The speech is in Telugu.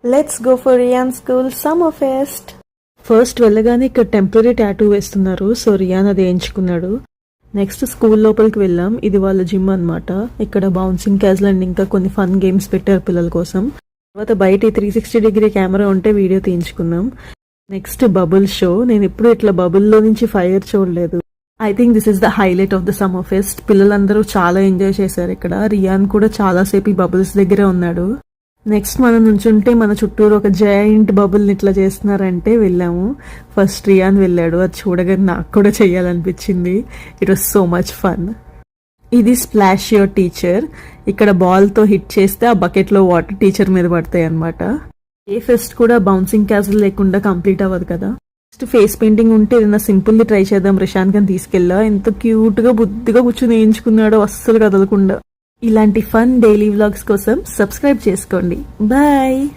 Let's go for Riaan school summer fest. First వెళ్ళగానే ఇక్కడ టెంపరీ టాటూ వేస్తున్నారు, సో రియాన్ అది వేయించుకున్నాడు. నెక్స్ట్ స్కూల్ లోపలికి వెళ్ళాం. ఇది వాళ్ళ జిమ్ అన్నమాట. ఇక్కడ బౌన్సింగ్ క్యాస్ల్ అండ్ ఇంకా కొన్ని ఫన్ గేమ్స్ పెట్టారు పిల్లల కోసం. తర్వాత బయట 360 డిగ్రీ కెమెరా ఉంటే వీడియో తీయించుకున్నాం. Next bubble show. నేను ఎప్పుడు ఇట్లా బబుల్లో నుంచి ఫైర్ చూడలేదు. I think this is the highlight of the summer fest. పిల్లలందరూ చాలా ఎంజాయ్ చేశారు ఇక్కడ. రియాన్ కూడా చాలా సేపు ఈ బబుల్స్ దగ్గరే ఉన్నాడు. నెక్స్ట్ మనం నుంచుంటే మన చుట్టూరు ఒక జాయింట్ బబుల్ ఇట్లా చేస్తున్నారంటే వెళ్ళాము. ఫస్ట్ రియాన్ వెళ్ళాడు. అది చూడగానే నాకు కూడా చెయ్యాలనిపించింది. It was so much fun. ఇది స్ప్లాష్ యువర్ టీచర్. ఇక్కడ బాల్తో హిట్ చేస్తే ఆ బకెట్లో వాటర్ టీచర్ మీద పడతాయి అనమాట. ఏ ఫెస్ట్ కూడా బౌన్సింగ్ క్యాసిల్ లేకుండా కంప్లీట్ అవ్వదు కదా. నెక్స్ట్ ఫేస్ పెయింటింగ్ ఉంటే ఏదైనా సింపుల్ది ట్రై చేద్దాం. రిషాన్ ఖాన్ తీసుకెళ్ళా. ఎంత క్యూట్ గా బుద్ధిగా కూర్చుని వేయించుకున్నాడో, అస్సలు కదలకుండా. ఇలాంటి ఫన్ డైలీ వ్లాగ్స్ కోసం సబ్స్క్రైబ్ చేసుకోండి. బాయ్.